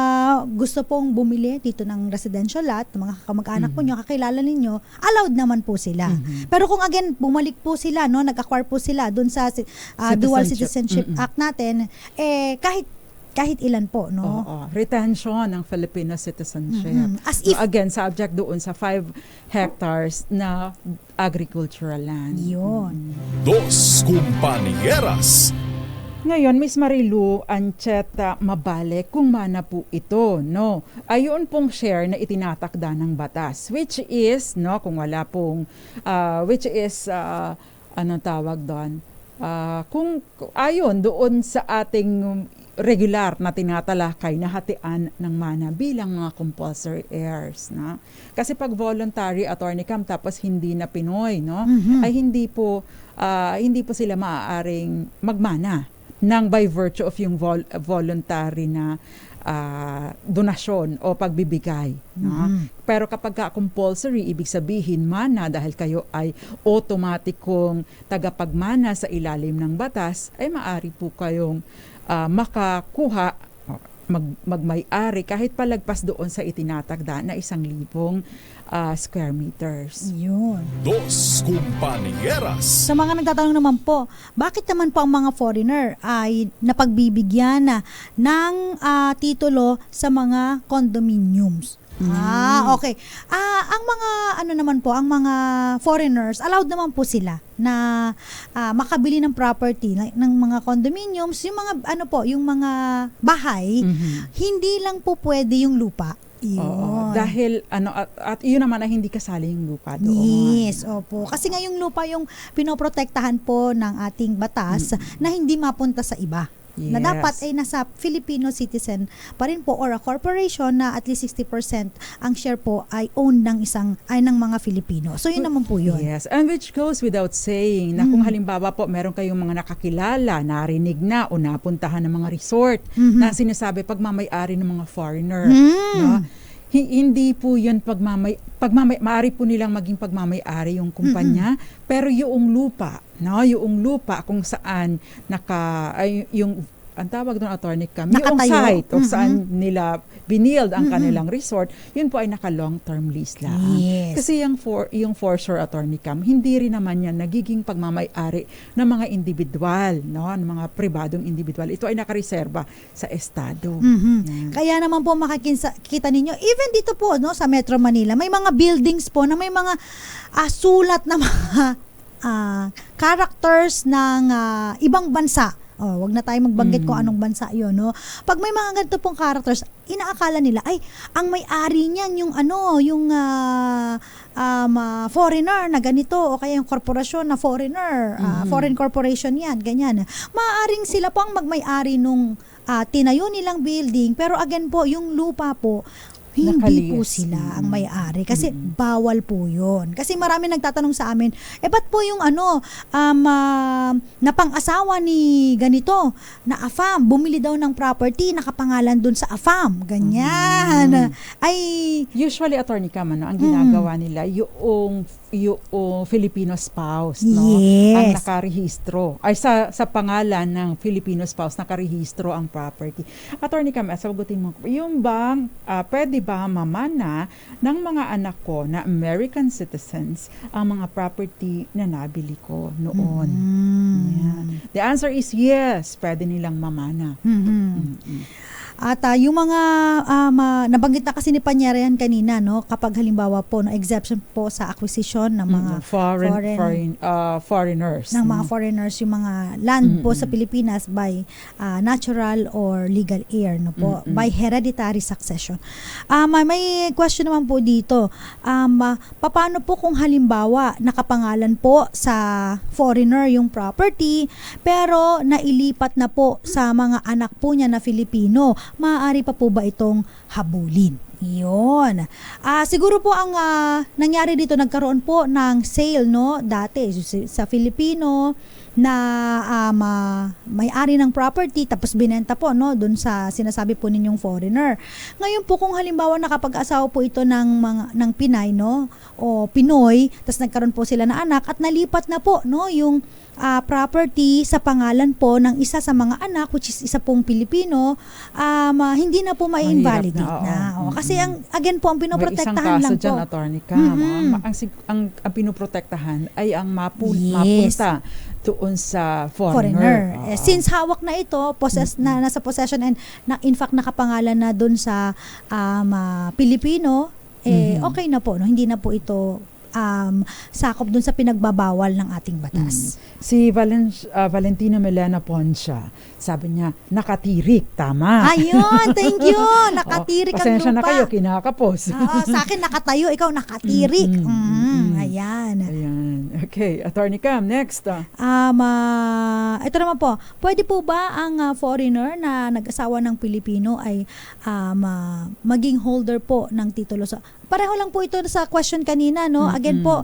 [SPEAKER 1] gusto pong bumili dito ng residential lot, mga kamag-anak po nyo, kakilala ninyo, allowed naman po sila. Pero kung again, bumalik po sila, no, nag-acquire po sila doon sa Dual Citizenship Act natin, kahit ilan po, no?
[SPEAKER 3] Retention ng Filipino citizenship.
[SPEAKER 1] As if,
[SPEAKER 3] again, subject doon sa 5 hectares na agricultural land.
[SPEAKER 1] Yun.
[SPEAKER 2] Dos Compañeras.
[SPEAKER 3] Ngayon, Miss Marilu Ancheta Mabale, kung mana po ito, no? Ayun pong share na itinatakda ng batas, which is, no, kung wala pong, anong tawag doon? Kung ayon doon sa ating regular na tinatalakay na hatian ng mana bilang mga compulsory heirs, no? Kasi pag voluntary, Attorney Cam, tapos hindi na Pinoy, no? Ay hindi po sila maaaring magmana ng by virtue of yung voluntary na donasyon o pagbibigay, no? Pero kapag compulsory, ibig sabihin mana, dahil kayo ay automatikong tagapagmana sa ilalim ng batas, ay maaari po kayong makakuha, magmay-ari kahit palagpas doon sa itinatagda na 1,000 square meters.
[SPEAKER 1] Yun.
[SPEAKER 2] Dos Compañeras.
[SPEAKER 1] Sa mga nagtatanong naman po, bakit naman po ang mga foreigner ay napagbibigyan ng titulo sa mga condominiums? Okay. Ang mga ang mga foreigners, allowed naman po sila na makabili ng property ng mga condominiums, yung mga yung mga bahay, hindi lang po pwede yung lupa. Yun.
[SPEAKER 3] Dahil at yun naman na hindi kasali yung lupa doon.
[SPEAKER 1] Yes, opo. Kasi nga yung lupa yung pinoprotektahan po ng ating batas na hindi mapunta sa iba. na
[SPEAKER 3] Yes.
[SPEAKER 1] dapat ay nasa Filipino citizen pa rin po or a corporation na at least 60% ang share po ay owned ng ng mga Filipino. So yun naman po yun.
[SPEAKER 3] Yes, and which goes without saying na kung halimbawa po meron kayong mga nakakilala, narinig na o napuntahan ng mga resort na sinasabi pagmamay-ari ng mga foreigner. No? Hindi po yun maaari po nilang maging pagmamay-ari yung kumpanya, pero yung lupa, no, yung lupa kung saan yung ang tawag doon, Attorney Cam, yung
[SPEAKER 1] Nakatayo.
[SPEAKER 3] site o saan nila binild ang kanilang resort, yun po ay naka long-term lease lang.
[SPEAKER 1] Yes.
[SPEAKER 3] Kasi yung for sure, Attorney Cam, hindi rin naman yan nagiging pagmamay-ari ng mga individual, no, ng mga pribadong individual. Ito ay nakareserba sa estado. Yan.
[SPEAKER 1] Kaya naman po makikita ninyo, even dito po no sa Metro Manila, may mga buildings po na may mga sulat na mga characters ng ibang bansa. Wag na tayo magbanggit kung anong bansa 'yon, no. Pag may mga ganito pong characters, inaakala nila ay ang may-ari niyan yung foreigner na ganito o kaya yung korporasyon na foreigner, foreign corporation 'yan, ganyan. Maaaring sila po ang magmay-ari nung tinayo nilang building, pero again po yung lupa po hindi po sila ang may-ari kasi bawal po yun. Kasi marami nagtatanong sa amin, ba't po yung napang-asawa ni ganito na AFAM, bumili daw ng property, nakapangalan dun sa AFAM. Ganyan. Ay,
[SPEAKER 3] usually, Attorney Cam, ang ginagawa nila, yung Filipino spouse, no?
[SPEAKER 1] Yes.
[SPEAKER 3] Ang nakarehistro. Ay, sa pangalan ng Filipino spouse, nakarehistro ang property. Attorney Cam, sagutin mo, yung bang, pwede ba mamana ng mga anak ko na American citizens ang mga property na nabili ko noon? Yan. The answer is yes, pwede nilang mamana.
[SPEAKER 1] At yung mga nabanggit na kasi ni Panyarian kanina, no, kapag halimbawa po no exemption po sa acquisition ng mga
[SPEAKER 3] foreigners,
[SPEAKER 1] ng mga foreigners, yung mga land po sa Pilipinas by natural or legal heir, no po, by hereditary succession. May question naman po dito. Paano po kung halimbawa nakapangalan po sa foreigner yung property pero nailipat na po sa mga anak po niya na Filipino? Maaari pa po ba itong habulin? Yun. Siguro po ang nangyari dito, nagkaroon po ng sale, no, dati sa Filipino na may-ari ng property tapos binenta po, no, dun sa sinasabi po ninyong foreigner. Ngayon po kung halimbawa nakapag-asawa po ito ng Pinay, no, o Pinoy, tapos nagkaroon po sila ng anak at nalipat na po, no, yung property sa pangalan po ng isa sa mga anak, which is isa pong Pilipino, hindi na po ma-invalidate na. Kasi again po, ang pinoprotektahan lang po.
[SPEAKER 3] May isang kaso dyan, Attorney Cam. Ang pinoprotektahan ay ang mapunta doon sa foreigner.
[SPEAKER 1] Since hawak na ito, nasa possession and in fact nakapangalan na doon sa Pilipino, okay na po, no? Hindi na po ito sakop dun sa pinagbabawal ng ating batas.
[SPEAKER 3] Si Valentina Melena Poncia, sabi niya, nakatirik, tama.
[SPEAKER 1] Ayun, thank you. Nakatirik ang lupa.
[SPEAKER 3] Pasensya na kayo, kinakapos.
[SPEAKER 1] Sa akin nakatayo, ikaw nakatirik. Ayan.
[SPEAKER 3] Okay, Attorney Cam, next.
[SPEAKER 1] Ito naman po, pwede po ba ang foreigner na nag-asawa ng Pilipino ay maging holder po ng titulo sa... Pareho lang po ito sa question kanina, no? Again po,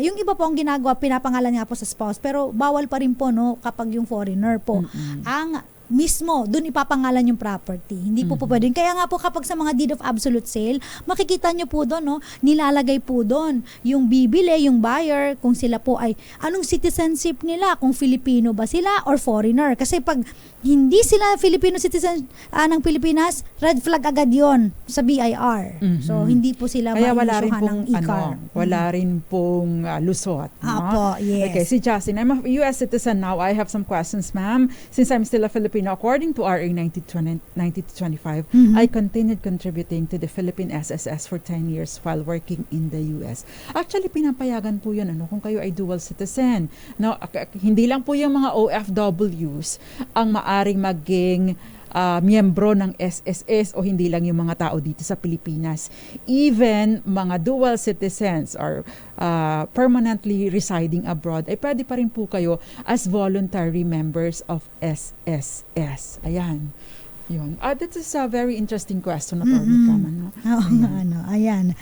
[SPEAKER 1] yung iba po ang ginagawa, pinapangalan nga po sa spouse, pero bawal pa rin po, no, kapag yung foreigner po. Ang mismo, doon ipapangalan yung property. Hindi po pwedeng. Kaya nga po kapag sa mga deed of absolute sale, makikita nyo po doon, no, nilalagay po doon yung bibili, yung buyer, kung sila po ay, anong citizenship nila, kung Filipino ba sila or foreigner. Kasi pag hindi sila Filipino citizen ng Pilipinas, red flag agad yon sa BIR. So, hindi po sila ma-issuehan ng ICAR.
[SPEAKER 3] Wala rin pong lusot. No?
[SPEAKER 1] Apo, yes.
[SPEAKER 3] Okay, si Justin, I'm a U.S. citizen now. I have some questions, ma'am. Since I'm still a Filipino, according to RA 9025, I continued contributing to the Philippine SSS for 10 years while working in the U.S. Actually, pinapayagan po yun, kung kayo ay dual citizen. No, hindi lang po yung mga OFWs ang maaring maging miyembro ng SSS o hindi lang yung mga tao dito sa Pilipinas. Even mga dual citizens or permanently residing abroad, ay pwede pa rin po kayo as voluntary members of SSS. Ayan. Yun. That is a very interesting question, Atty. Cam, ano?
[SPEAKER 1] Oo nga, ano. Ayan.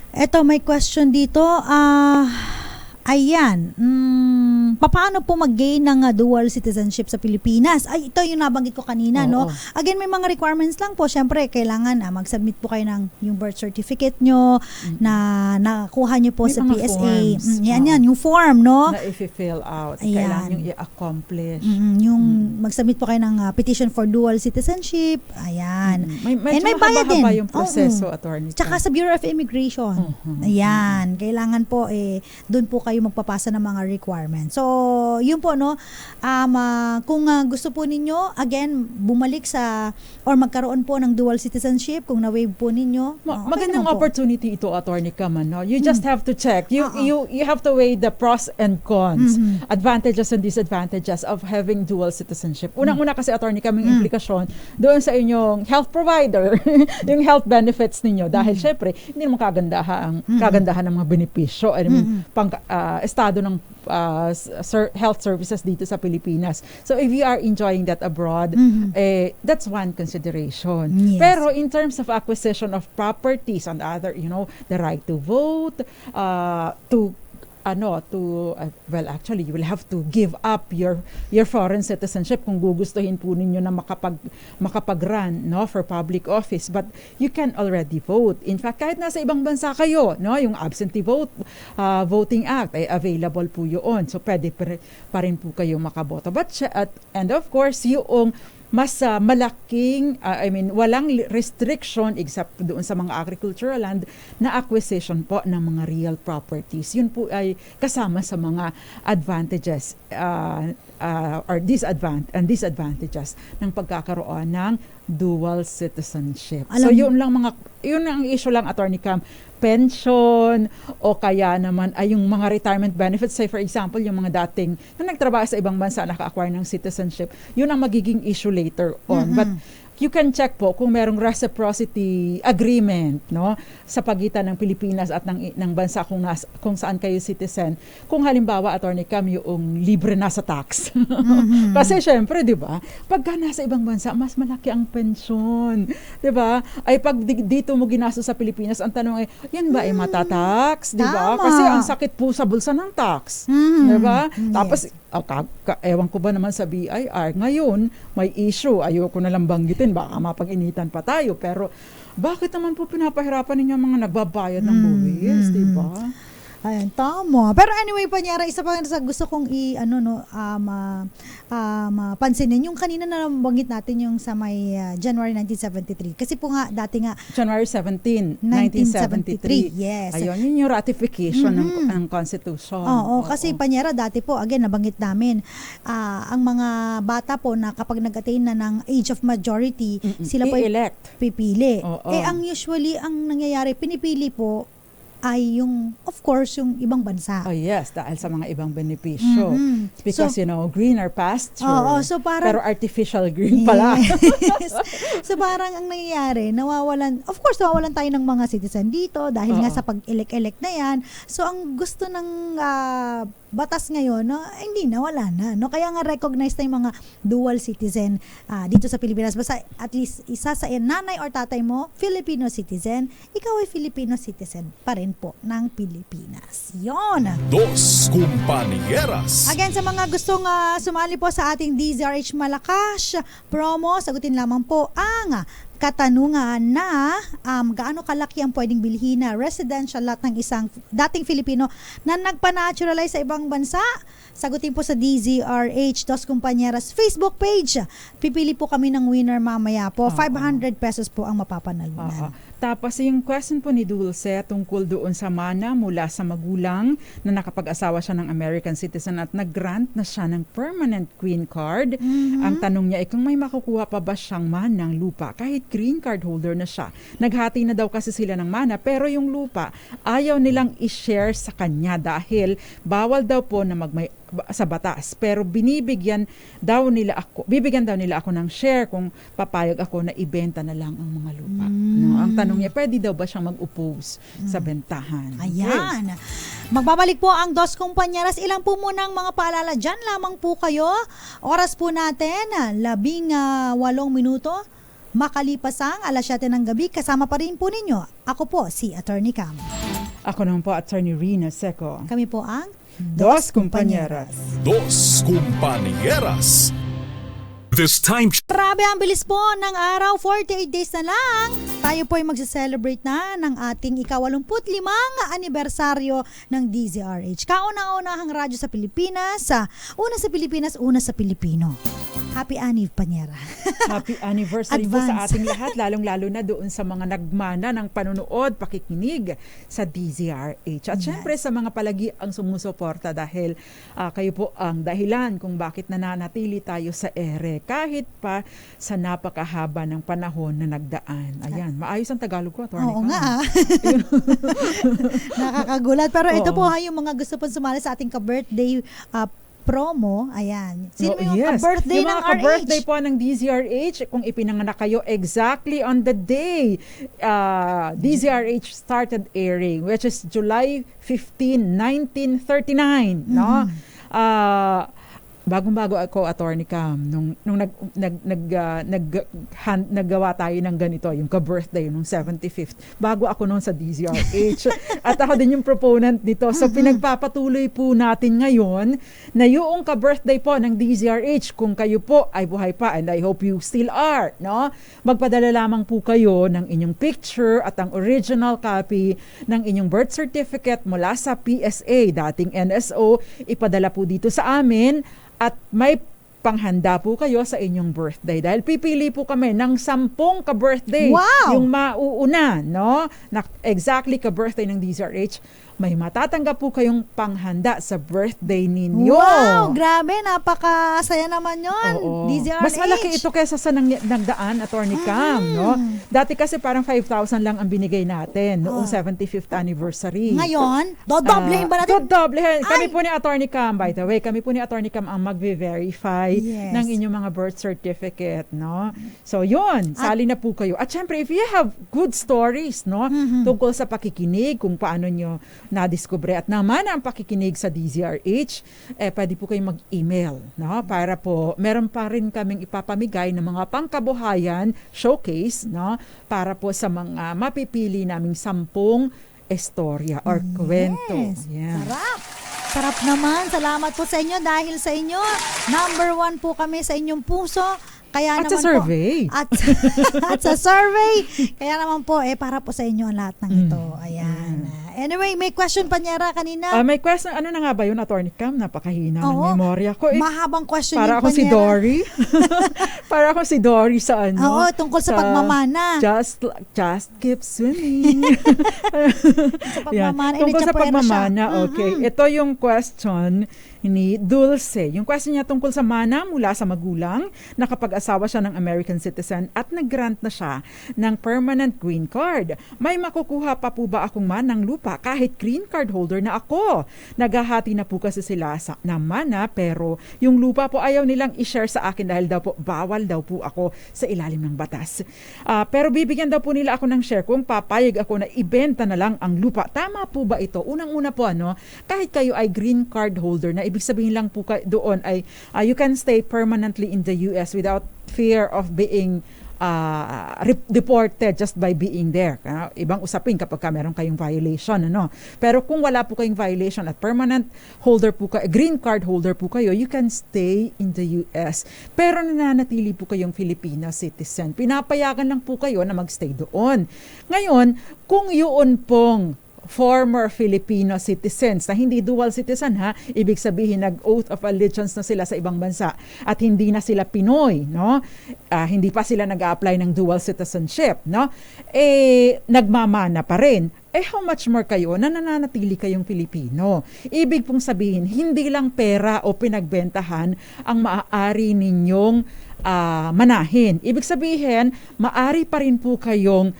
[SPEAKER 1] Eto, may question dito. Ayan. Paano po mag-gain ng dual citizenship sa Pilipinas? Ay, ito yung nabanggit ko kanina, no? Again, may mga requirements lang po. Siyempre, kailangan mag-submit po kayo ng yung birth certificate nyo na nakuha nyo po
[SPEAKER 3] May
[SPEAKER 1] sa
[SPEAKER 3] mga
[SPEAKER 1] PSA.
[SPEAKER 3] forms.
[SPEAKER 1] Yan, yung form, no?
[SPEAKER 3] Na if-fill out.
[SPEAKER 1] Ayan.
[SPEAKER 3] Kailangan yung i-accomplish.
[SPEAKER 1] Yung mag-submit po kayo ng petition for dual citizenship. Ayan.
[SPEAKER 3] Medyo
[SPEAKER 1] may bayad din.
[SPEAKER 3] mahaba-haba yung proseso,
[SPEAKER 1] Oo.
[SPEAKER 3] Atty.
[SPEAKER 1] Tsaka sa Bureau of Immigration. Ayan. Kailangan po, doon po kayo magpapasa ng mga requirements. So, yun po, no? Kung gusto po ninyo, again, bumalik sa, or magkaroon po ng dual citizenship, kung na-waive po ninyo.
[SPEAKER 3] Magandang opportunity ito, Atty. Cam, no? You just have to check. You have to weigh the pros and cons, advantages and disadvantages of having dual citizenship. Unang-una kasi, Atty. Cam, yung implikasyon doon sa inyong health provider, yung health benefits ninyo. Dahil syempre, hindi naman kagandahan ng mga benepisyo. I mean, estado ng health services dito sa Pilipinas. So if you are enjoying that abroad, that's one consideration.
[SPEAKER 1] Yes.
[SPEAKER 3] Pero in terms of acquisition of properties and other, the right to vote, well, actually, you will have to give up your foreign citizenship kung gugustuhin po ninyo na makapag-run, no, for public office. But you can already vote. In fact, kahit nasa ibang bansa kayo, no, yung absentee voting act ay available po yun. So pwede pa rin po kayo makaboto. And of course, yung mas malaking, walang restriction except doon sa mga agricultural land na acquisition po ng mga real properties. Yun po ay kasama sa mga advantages or disadvantages ng pagkakaroon ng dual citizenship. So yun ang issue lang, Atty. Cam, pension o kaya naman ay yung mga retirement benefits, say for example yung mga dating na nagtrabaho sa ibang bansa naka-acquire ng citizenship, yun ang magiging issue later on. But you can check po kung merong reciprocity agreement, no, sa pagitan ng Pilipinas at ng bansa kung saan kayo citizen. Kung halimbawa, Atty. Cam, yung libre na sa tax. Kasi syempre, 'di ba? Pagka nasa ibang bansa, mas malaki ang pensyon, 'di ba? Ay pag dito mo ginastos sa Pilipinas, ang tanong ay, yan ba ay matatax, 'di ba? Kasi ang sakit po sa bulsa ng tax, 'di ba? Tapos ewan ko ba naman sa BIR, ngayon may issue, ayoko na lang banggitin, baka mapag-initan pa tayo, pero bakit naman po pinapahirapan ninyo ang mga nagbabayad ng buwis, di ba?
[SPEAKER 1] Ayan, tama. Pero anyway, Panyera, isa pa sa gusto kong pansinin. Yung kanina na nabanggit natin yung sa may January 1973. Kasi po nga, dati nga,
[SPEAKER 3] January 17, 1973.
[SPEAKER 1] Yes.
[SPEAKER 3] Ayun, yun yung ratification ng Constitution.
[SPEAKER 1] Oo, kasi Panyera, dati po, again, nabanggit namin, ang mga bata po na kapag nag-attain na ng age of majority, sila po pipili. Ang usually, ang nangyayari, pinipili po, ay yung, of course, yung ibang bansa.
[SPEAKER 3] Oh yes, dahil sa mga ibang benepisyo. Because, greener pasture.
[SPEAKER 1] So parang,
[SPEAKER 3] pero artificial green pala.
[SPEAKER 1] Yes. So parang ang nangyayari, nawawalan tayo ng mga citizen dito dahil nga sa pag-elect-elect na yan. So ang gusto ng batas ngayon, hindi na, wala na. No? Kaya nga recognize na yung mga dual citizen dito sa Pilipinas. Basta at least isa sa nanay or tatay mo, Filipino citizen, ikaw ay Filipino citizen pa rin po ng Pilipinas. Yon.
[SPEAKER 2] Dos Compañeras.
[SPEAKER 1] Again, sa mga gustong sumali po sa ating DZRH Malakas promo, sagutin lamang po ang katanungan na gaano kalaki ang pwedeng bilhin na residential lot ng isang dating Filipino na nagpa-naturalize sa ibang bansa. Sagutin po sa DZRH Dos Compañeras Facebook page. Pipili po kami ng winner mamaya po. 500 pesos po ang mapapanalunan.
[SPEAKER 3] Tapos yung question po ni Dulce tungkol doon sa mana mula sa magulang na nakapag-asawa siya ng American citizen at nag-grant na siya ng permanent green card. Ang tanong niya ay kung may makukuha pa ba siyang manang lupa kahit green card holder na siya. Naghati na daw kasi sila ng mana pero yung lupa ayaw nilang i-share sa kanya dahil bawal daw po na sa batas. Pero bibigyan daw nila ako ng share kung papayag ako na ibenta na lang ang mga lupa. No? Ang tanong niya, pwede daw ba siyang mag-oppose sa bentahan?
[SPEAKER 1] Ayan. Magbabalik po ang Dos Kumpanyeras. Ilang po muna ang mga paalala dyan. Lamang po kayo. Oras po natin, 18 minuto. Makalipas ang 7 ng gabi. Kasama pa rin po ninyo. Ako po, si Attorney Cam.
[SPEAKER 3] Ako naman po, Attorney Rina Seco.
[SPEAKER 1] Kami po ang
[SPEAKER 3] Dos Kumpanyeras.
[SPEAKER 2] Dos Compañeras. This time
[SPEAKER 1] Grabe ang bilis po ng araw, 48 days na lang. Tayo po ay magse-celebrate na ng ating ika-85 anibersaryo ng DZRH. Kauna-unahang radyo sa Pilipinas, una sa Pilipinas, una sa Pilipino. Happy Aniv, Panyera.
[SPEAKER 3] Happy anniversary po sa
[SPEAKER 1] Advance.
[SPEAKER 3] ating lahat, lalong-lalo na doon sa mga nagmana ng panonood, pakikinig sa DZRH. At syempre sa mga palagi ang sumusuporta dahil kayo po ang dahilan kung bakit nananatili tayo sa ere kahit pa sa napakahaba ng panahon na nagdaan. Ayan, maayos ang Tagalog ko, Atty.
[SPEAKER 1] Oo nga. Nakakagulat. Pero ito
[SPEAKER 3] Oo.
[SPEAKER 1] po yung mga gusto pong sumali sa ating ka-birthday promo. Ayan. Sino yung
[SPEAKER 3] yes.
[SPEAKER 1] ka-birthday
[SPEAKER 3] Yung
[SPEAKER 1] ng
[SPEAKER 3] mga ka-birthday
[SPEAKER 1] RH?
[SPEAKER 3] po ng DZRH, kung ipinanganak kayo exactly on the day DZRH started airing, which is July 15, 1939. No? Bagong-bago ako, Attorney Cam, nung naggawa tayo ng ganito, yung ka-birthday, nung 75th. Bago ako noon sa DZRH. At ako din yung proponent nito. So, pinagpapatuloy po natin ngayon na yung ka-birthday po ng DZRH, kung kayo po ay buhay pa, and I hope you still are, no? Magpadala lamang po kayo ng inyong picture at ang original copy ng inyong birth certificate mula sa PSA, dating NSO, ipadala po dito sa amin. At may panghanda po kayo sa inyong birthday. Dahil pipili po kami ng 10 ka-birthday.
[SPEAKER 1] Wow!
[SPEAKER 3] Yung mauuna, no? Na exactly ka-birthday ng DZRH. May matatanggap po kayong panghanda sa birthday ninyo.
[SPEAKER 1] Wow! Grabe, napakasaya naman yun.
[SPEAKER 3] Oo.
[SPEAKER 1] DZRH.
[SPEAKER 3] Mas malaki ito kaysa sa nagdaan, Attorney Cam, no? Dati kasi parang 5,000 lang ang binigay natin noong 75th anniversary.
[SPEAKER 1] Ngayon, dodoblehin ba natin?
[SPEAKER 3] Dodoblehin. Kami
[SPEAKER 1] Ay!
[SPEAKER 3] po ni Attorney Cam, by the way, kami po ni Attorney Cam ang mag-verify
[SPEAKER 1] Yes.
[SPEAKER 3] ng inyong mga birth certificate, no? So, yun, sali na po kayo. At syempre, if you have good stories, no? Tungkol sa pakikinig, kung paano nyo nadiskubre at naman ang pakikinig sa DZRH, pwede po kayong mag-email, no? Para po, meron pa rin kaming ipapamigay ng mga pangkabuhayan showcase, no? Para po sa mga mapipili naming 10 istorya or kwento.
[SPEAKER 1] Yes.
[SPEAKER 3] Yeah.
[SPEAKER 1] Sarap. Sarap naman. Salamat po sa inyo dahil sa inyo, number 1 po kami sa inyong puso. Kaya
[SPEAKER 3] At
[SPEAKER 1] naman
[SPEAKER 3] sa survey.
[SPEAKER 1] Po, at sa survey. Kaya naman po, para po sa inyo ang lahat ng ito. Ayan. Anyway, may question, Panyera, kanina.
[SPEAKER 3] May question, ano na nga ba yun, Attorney Cam? Napakahina ng
[SPEAKER 1] Oo.
[SPEAKER 3] memorya ko.
[SPEAKER 1] Mahabang question
[SPEAKER 3] Para
[SPEAKER 1] yung
[SPEAKER 3] ako si
[SPEAKER 1] Panyera.
[SPEAKER 3] Dory. Para ako si Dory sa ano.
[SPEAKER 1] Oo, tungkol sa pagmamana.
[SPEAKER 3] Just keep swimming.
[SPEAKER 1] Sa pagmamana.
[SPEAKER 3] Yan. Tungkol sa pagmamana,
[SPEAKER 1] siya.
[SPEAKER 3] okay. Ito yung question ni Dulce. Yung question niya tungkol sa mana mula sa magulang, nakapag-asawa siya ng American citizen at nag-grant na siya ng permanent green card. May makukuha pa po ba akong manang lupa kahit green card holder na ako? Naghahati na po kasi sila ng mana pero yung lupa po ayaw nilang i-share sa akin dahil daw po bawal daw po ako sa ilalim ng batas. Pero bibigyan daw po nila ako ng share kung papayag ako na ibenta na lang ang lupa. Tama po ba ito? Unang-una po kahit kayo ay green card holder na ibig sabihin lang po doon ay you can stay permanently in the US without fear of being deported just by being there. Ibang usapin kapag meron kayong violation. Pero kung wala po kayong violation at permanent holder po kayo, green card holder po kayo, you can stay in the US. Pero nananatili po kayong Filipino citizen. Pinapayagan lang po kayo na magstay doon. Ngayon, kung yun pong former Filipino citizens na hindi dual citizen ibig sabihin nag-oath of allegiance na sila sa ibang bansa at hindi na sila Pinoy, hindi pa sila nag-a-apply ng dual citizenship, nagmamana pa rin. How much more kayo na nananatili kayong Pilipino? Ibig pong sabihin, hindi lang pera o pinagbentahan ang maaari ninyong manahin. Ibig sabihin, maari pa rin po kayong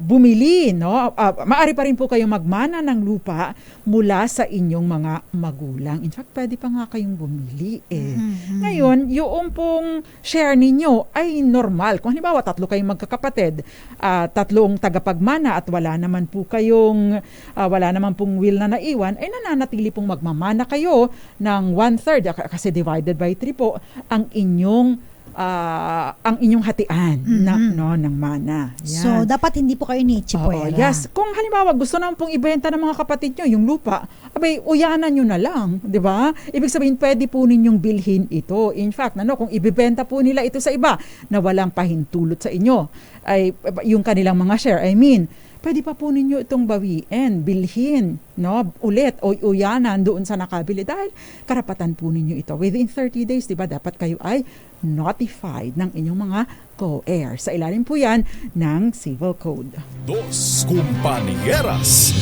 [SPEAKER 3] bumili, no? Maari pa rin po kayong magmana ng lupa mula sa inyong mga magulang. In fact, pwede pa nga kayong bumili eh. Ngayon, yung pong share ninyo ay normal. Kung halimbawa, 3 kayong magkakapatid, 3 tagapagmana at wala naman pong will na naiwan, ay nananatili pong magmamana kayo ng 1/3 kasi divided by 3 po ang inyong hatian ng mana. Yan.
[SPEAKER 1] So, dapat hindi po kayo
[SPEAKER 3] Oo,
[SPEAKER 1] nichipuera.
[SPEAKER 3] yes. Kung halimbawa gusto naman pong ibenta ng mga kapatid nyo yung lupa, abay, uyanan nyo na lang, di ba? Ibig sabihin, pwede po ninyong bilhin ito. In fact, kung ibibenta po nila ito sa iba na walang pahintulot sa inyo, ay yung kanilang mga share, pwede pa po ninyo itong bawiin, bilhin, ulit o uyanan doon sa nakabili dahil karapatan po ninyo ito. Within 30 days, di ba, dapat kayo ay notified ng inyong mga co-heirs. Sa ilalim po yan ng Civil Code.
[SPEAKER 2] Dos Compañeras.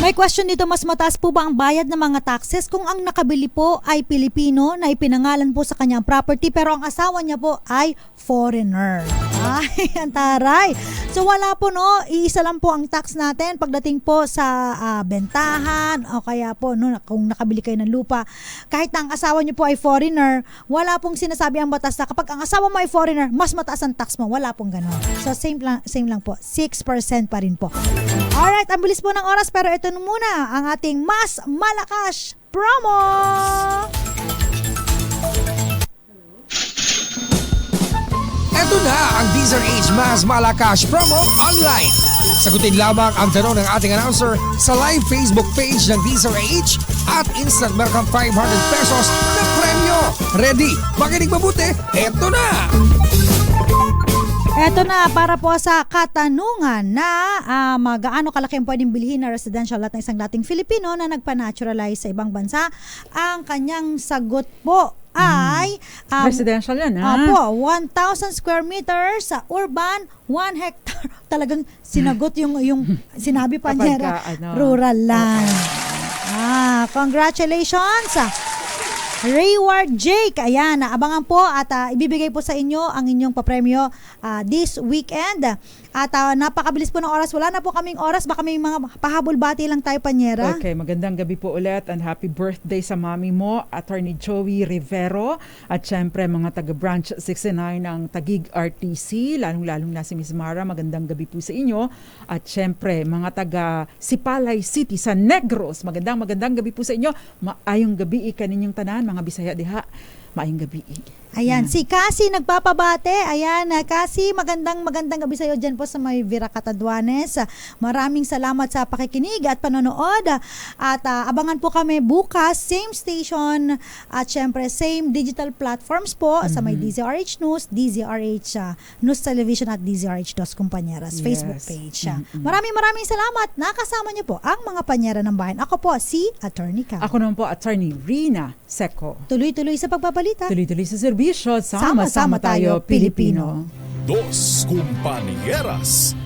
[SPEAKER 1] May question dito, mas mataas po ba ang bayad ng mga taxes kung ang nakabili po ay Pilipino na ipinangalan po sa kanyang property pero ang asawa niya po ay foreigner? Ay, ang taray. So wala po iisa lang po ang tax natin pagdating po sa bentahan o kaya po kung nakabili kayo ng lupa. Kahit na ang asawa niyo po ay foreigner, wala pong sinasabi ang batas na kapag ang asawa mo ay foreigner, mas mataas ang tax mo. Wala pong gano'n. So same lang po. 6% pa rin po. Alright, ang bilis po ng oras pero ito na muna ang ating Mas Malakas promo!
[SPEAKER 4] Ito na ang DZRH Mas Malakas promo online. Sagutin lamang ang tanong ng ating announcer sa live Facebook page ng DZRH at instant meron kang 500 pesos na premyo. Ready? Makinig mabuti? Ito na!
[SPEAKER 1] Eto na para po sa katanungan na gaano kalaki ang pwedeng bilhin na residential lot ng isang dating Filipino na nagpa-naturalize sa ibang bansa. Ang kanyang sagot po ay
[SPEAKER 3] Residential yan, ha?
[SPEAKER 1] Opo, 1,000 square meters sa urban, 1 hectare. Talagang sinagot yung sinabi pa niya, rural land. Congratulations! Rayward Jake, ayan, abangan po at ibibigay po sa inyo ang inyong papremyo this weekend. At napakabilis po ng oras, wala na po kaming oras, baka may mga pahabol-bati lang tayo, Panyera.
[SPEAKER 3] Okay, magandang gabi po ulit and happy birthday sa mami mo, Attorney Joey Rivero, at syempre mga taga-branch 69 ng Taguig RTC, lalong-lalong na si Ms. Mara, magandang gabi po sa inyo. At syempre mga taga Sipalay City sa Negros, magandang gabi po sa inyo. Maayong gabi kaninyong tanan, mga Bisaya diha. Maayong gabi.
[SPEAKER 1] Ayan, si Cassie nagpapabate. Ayan, Cassie, magandang gabi sa iyo dyan po sa may Vera Cataduanes. Maraming salamat sa pakikinig at panonood. At abangan po kami bukas, same station at syempre same digital platforms po sa may DZRH News, DZRH News Television at DZRH Dos Compañeras Facebook page. Maraming salamat. Nakasama niyo po ang mga panyera ng bayan. Ako po si Attorney Ka.
[SPEAKER 3] Ako naman po, Attorney Rina Seco.
[SPEAKER 1] Tuloy-tuloy sa pagbabalita.
[SPEAKER 3] Tuloy-tuloy sa serbisyo. Sama-sama tayo, Pilipino.
[SPEAKER 2] Dos Compañeras.